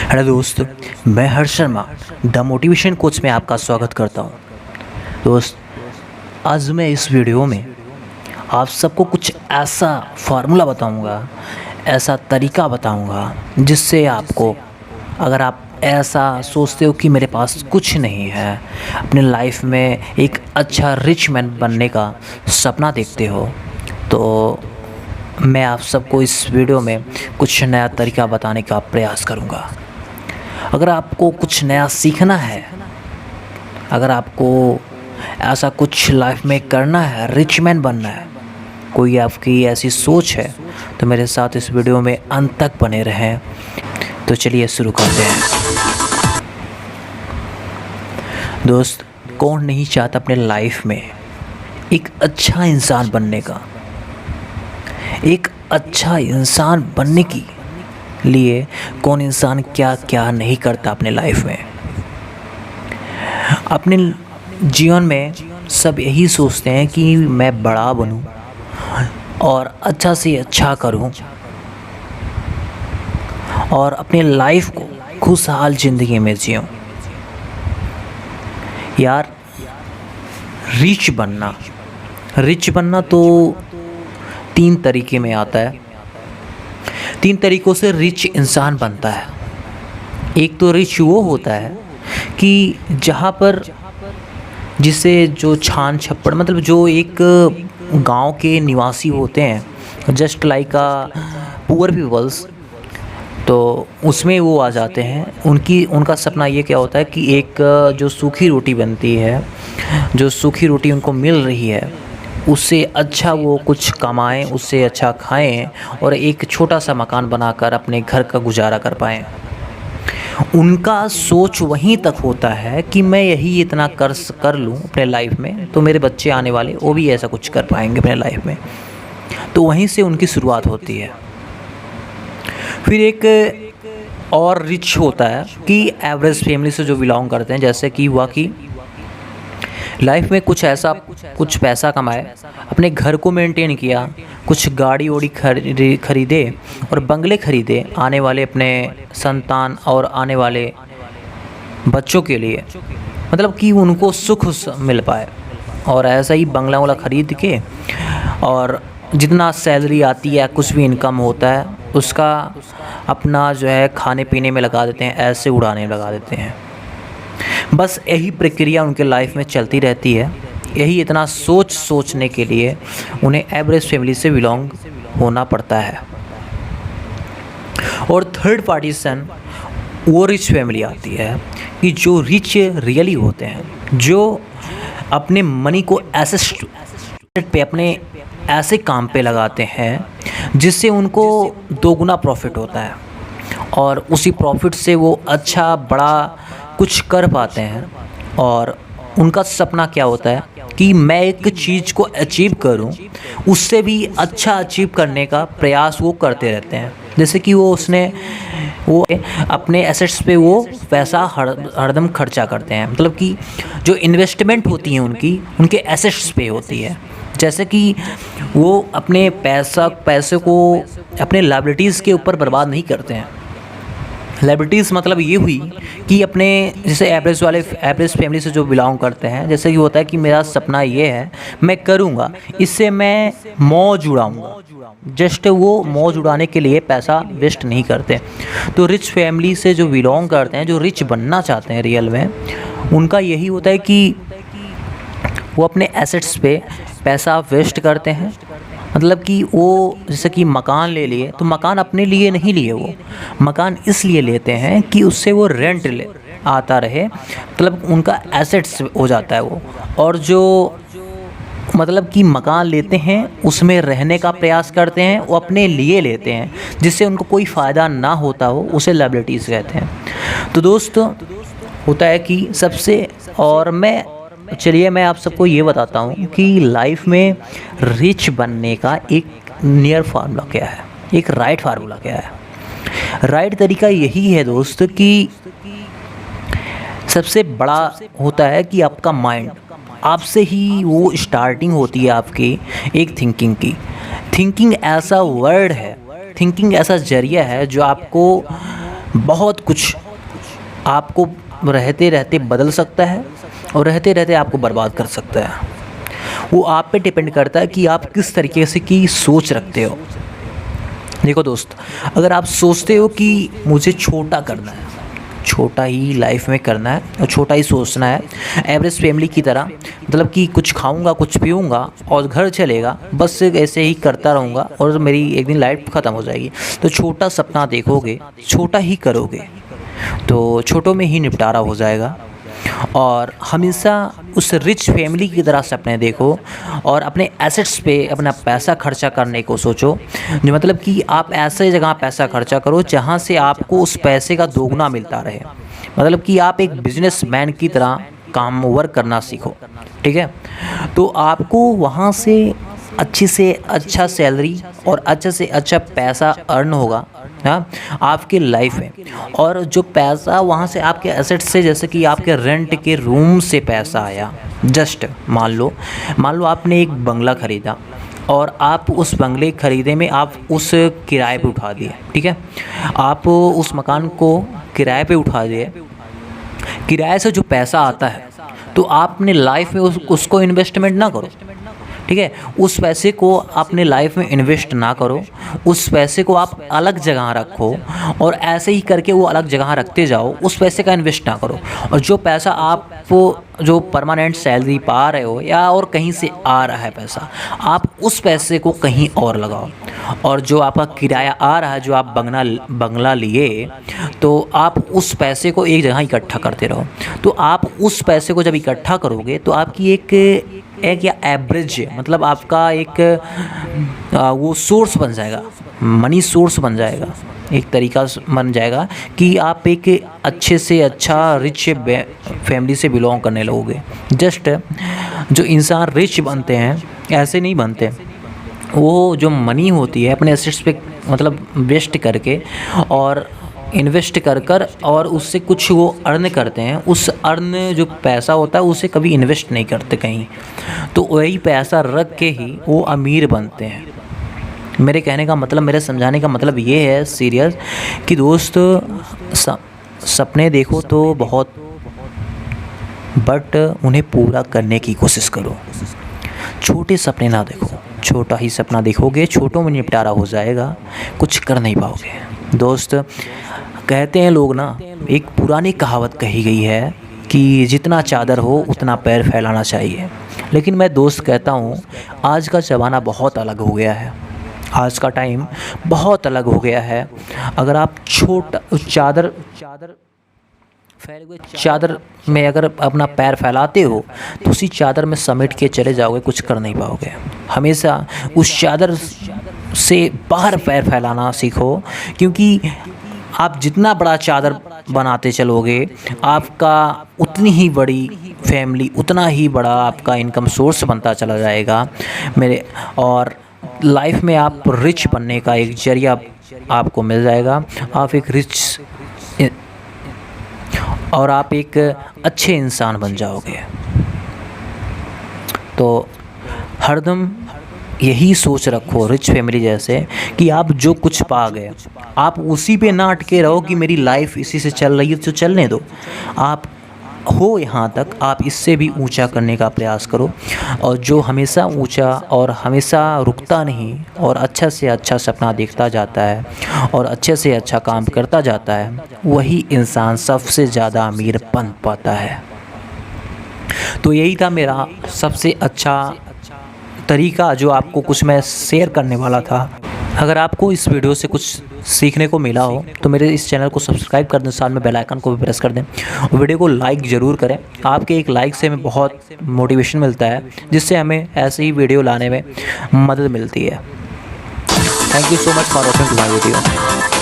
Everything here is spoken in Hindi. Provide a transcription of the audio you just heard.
हेलो दोस्त, मैं हर्ष शर्मा द मोटिवेशन कोच में आपका स्वागत करता हूँ। दोस्त, आज मैं इस वीडियो में आप सबको कुछ ऐसा फार्मूला बताऊँगा, ऐसा तरीका बताऊँगा जिससे आपको, अगर आप ऐसा सोचते हो कि मेरे पास कुछ नहीं है, अपने लाइफ में एक अच्छा रिच मैन बनने का सपना देखते हो, तो मैं आप सबको इस वीडियो में कुछ नया तरीका बताने का प्रयास करूँगा। अगर आपको कुछ नया सीखना है, अगर आपको ऐसा कुछ लाइफ में करना है, रिच मैन बनना है, कोई आपकी ऐसी सोच है, तो मेरे साथ इस वीडियो में अंत तक बने रहें। तो चलिए शुरू करते हैं। दोस्त, कौन नहीं चाहता अपने लाइफ में एक अच्छा इंसान बनने का। एक अच्छा इंसान बनने की लिए कौन इंसान क्या क्या नहीं करता अपने लाइफ में। अपने जीवन में सब यही सोचते हैं कि मैं बड़ा बनूं और अच्छा से अच्छा करूं और अपने लाइफ को खुशहाल ज़िंदगी में जीऊं। यार, रिच बनना तो 3 तरीके में आता है। 3 तरीक़ों से रिच इंसान बनता है। एक तो रिच वो होता है कि जहाँ पर जिसे जो छान छप्पड़, मतलब जो एक गांव के निवासी होते हैं, जस्ट लाइक पुअर पीपल्स, तो उसमें वो आ जाते हैं। उनका सपना ये क्या होता है कि एक जो सूखी रोटी बनती है, जो सूखी रोटी उनको मिल रही है, उससे अच्छा वो कुछ कमाएं, उससे अच्छा खाएं और एक छोटा सा मकान बनाकर अपने घर का गुजारा कर पाएं। उनका सोच वहीं तक होता है कि मैं यही इतना कर लूँ अपने लाइफ में, तो मेरे बच्चे आने वाले वो भी ऐसा कुछ कर पाएंगे अपने लाइफ में। तो वहीं से उनकी शुरुआत होती है। फिर एक और रिच होता है कि एवरेज फैमिली से जो बिलोंग करते हैं, जैसे कि हुआ कि लाइफ में कुछ पैसा कमाए, अपने घर को मेंटेन किया, कुछ गाड़ी वाड़ी खरीदे और बंगले खरीदे आने वाले अपने संतान और आने वाले बच्चों के लिए, मतलब कि उनको सुख मिल पाए। और ऐसा ही बंगला वाला खरीद के, और जितना सैलरी आती है, कुछ भी इनकम होता है, उसका अपना जो है खाने पीने में लगा देते हैं, ऐसे उड़ाने लगा देते हैं। बस यही प्रक्रिया उनके लाइफ में चलती रहती है। यही इतना सोचने के लिए उन्हें एवरेज फैमिली से बिलोंग होना पड़ता है। और थर्ड पार्टीशन वो रिच फैमिली आती है कि जो रिच रियली होते हैं, जो अपने मनी को एसेट पे, अपने ऐसे काम पे लगाते हैं जिससे उनको 2 गुना प्रॉफिट होता है, और उसी प्रॉफिट से वो अच्छा बड़ा कुछ कर पाते हैं। और उनका सपना क्या होता है कि मैं एक चीज़ को अचीव करूं, उससे भी अच्छा अचीव करने का प्रयास वो करते रहते हैं। जैसे कि वो अपने एसेट्स पे वो पैसा हरदम खर्चा करते हैं, मतलब कि जो इन्वेस्टमेंट होती है उनके एसेट्स पे होती है। जैसे कि वो अपने पैसे को अपने लायबिलिटीज़ के ऊपर बर्बाद नहीं करते हैं। लायबिलिटीज़ मतलब ये हुई कि अपने, जैसे एवरेज फैमिली से जो बिलोंग करते हैं, जैसे कि होता है कि मेरा सपना ये है, मैं करूँगा, इससे मैं मौज उड़ाऊँगा। जस्ट वो मौज उड़ाने के लिए पैसा वेस्ट नहीं करते। तो रिच फैमिली से जो बिलोंग करते हैं, जो रिच बनना चाहते हैं रियल में, उनका यही होता है कि वो अपने एसेट्स पे पैसा वेस्ट करते हैं। मतलब कि वो जैसे कि मकान ले लिए, तो मकान अपने लिए नहीं लिए, वो मकान इसलिए लेते हैं कि उससे वो रेंट आता रहे, मतलब उनका एसेट्स हो जाता है वो। और जो मतलब कि मकान लेते हैं उसमें रहने का प्रयास करते हैं, वो अपने लिए लेते हैं, जिससे उनको कोई फ़ायदा ना होता हो, उसे लायबिलिटीज़ कहते हैं। तो दोस्त, होता है कि सबसे, और चलिए मैं आप सबको ये बताता हूँ कि लाइफ में रिच बनने का एक नियर फार्मूला क्या है, एक राइट फार्मूला क्या है। राइट तरीका यही है दोस्त कि सबसे बड़ा होता है कि आपका माइंड, आपसे ही वो स्टार्टिंग होती है आपकी एक थिंकिंग की। थिंकिंग ऐसा वर्ड है, थिंकिंग ऐसा जरिया है जो आपको बहुत कुछ आपको रहते रहते बदल सकता है और रहते रहते आपको बर्बाद कर सकता है। वो आप पे डिपेंड करता है कि आप किस तरीके से की सोच रखते हो। देखो दोस्त, अगर आप सोचते हो कि मुझे छोटा करना है, छोटा ही लाइफ में करना है और छोटा ही सोचना है, एवरेज फैमिली की तरह, मतलब कि कुछ खाऊंगा, कुछ पीऊंगा और घर चलेगा, बस ऐसे ही करता रहूँगा और मेरी एक दिन लाइफ ख़त्म हो जाएगी, तो छोटा सपना देखोगे, छोटा ही करोगे तो छोटों में ही निपटारा हो जाएगा। और हमेशा उस रिच फैमिली की तरह सपने देखो और अपने एसेट्स पे अपना पैसा खर्चा करने को सोचो। जो मतलब कि आप ऐसे जगह पैसा खर्चा करो जहाँ से आपको उस पैसे का दोगुना मिलता रहे। मतलब कि आप एक बिजनेसमैन की तरह काम वर्क करना सीखो, ठीक है। तो आपको वहाँ से अच्छी से अच्छा सैलरी और अच्छा से अच्छा पैसा अर्न होगा, हाँ, आपके लाइफ में। और जो पैसा वहाँ से आपके एसेट से, जैसे कि आपके रेंट के रूम से पैसा आया, जस्ट मान लो आपने एक बंगला ख़रीदा और आप उस बंगले ख़रीदे में आप उस किराए पे उठा दिए, ठीक है। आप उस मकान को किराए पे उठा दिए, किराए से जो पैसा आता है तो आपने लाइफ में उसको इन्वेस्टमेंट ना करो, ठीक है। उस पैसे को अपने लाइफ में इन्वेस्ट ना करो, उस पैसे को आप अलग जगह रखो और ऐसे ही करके वो अलग जगह रखते जाओ, उस पैसे का इन्वेस्ट ना करो। और जो पैसा आप जो परमानेंट सैलरी पा रहे हो या और कहीं से आ रहा है पैसा, आप उस पैसे को कहीं और लगाओ। और जो आपका किराया आ रहा है, जो आप बंगला लिए, तो आप उस पैसे को एक जगह इकट्ठा करते रहो। तो आप उस पैसे को जब इकट्ठा करोगे तो आपकी एक या एवरेज, मतलब आपका एक वो सोर्स बन जाएगा, मनी सोर्स बन जाएगा, एक तरीका बन जाएगा कि आप एक अच्छे से अच्छा रिच फैमिली से बिलोंग करने लगोगे। जस्ट जो इंसान रिच बनते हैं ऐसे नहीं बनते, वो जो मनी होती है अपने एसेट्स पे मतलब वेस्ट करके और इन्वेस्ट कर और उससे कुछ वो अर्न करते हैं, उस अर्न जो पैसा होता है उसे कभी इन्वेस्ट नहीं करते कहीं, तो वही पैसा रख के ही वो अमीर बनते हैं। मेरे कहने का मतलब, मेरे समझाने का मतलब ये है सीरियस कि दोस्त, सपने देखो तो बहुत, बट उन्हें पूरा करने की कोशिश करो। छोटे सपने ना देखो, छोटा ही सपना देखोगे, छोटों में निपटारा हो जाएगा, कुछ कर नहीं पाओगे। दोस्त, कहते हैं लोग ना, एक पुरानी कहावत कही गई है कि जितना चादर हो उतना पैर फैलाना चाहिए। लेकिन मैं दोस्त कहता हूँ, आज का ज़माना बहुत अलग हो गया है, आज का टाइम बहुत अलग हो गया है। अगर आप छोटा चादर में अगर अपना पैर फैलाते हो तो उसी चादर में समेट के चले जाओगे, कुछ कर नहीं पाओगे। हमेशा उस चादर से बाहर पैर फैलाना सीखो, क्योंकि आप जितना बड़ा चादर बनाते चलोगे, आपका उतनी ही बड़ी फैमिली, उतना ही बड़ा आपका इनकम सोर्स बनता चला जाएगा मेरे। और लाइफ में आप रिच बनने का एक जरिया आपको मिल जाएगा। आप एक रिच और आप एक अच्छे इंसान बन जाओगे। तो हरदम यही सोच रखो रिच फैमिली जैसे कि आप जो कुछ पा गए, आप उसी पे ना अटके रहो कि मेरी लाइफ इसी से चल रही है तो चलने दो। आप हो यहाँ तक, आप इससे भी ऊंचा करने का प्रयास करो। और जो हमेशा ऊंचा और हमेशा रुकता नहीं और अच्छा से अच्छा सपना देखता जाता है और अच्छे से अच्छा काम करता जाता है, वही इंसान सबसे ज़्यादा अमीर बन पाता है। तो यही था मेरा सबसे अच्छा तरीका जो आपको कुछ मैं शेयर करने वाला था। अगर आपको इस वीडियो से कुछ सीखने को मिला हो तो मेरे इस चैनल को सब्सक्राइब कर दें, साथ में बेल आइकन को भी प्रेस कर दें और वीडियो को लाइक ज़रूर करें। आपके एक लाइक से हमें बहुत मोटिवेशन मिलता है, जिससे हमें ऐसे ही वीडियो लाने में मदद मिलती है। Thank you so much for watching my video.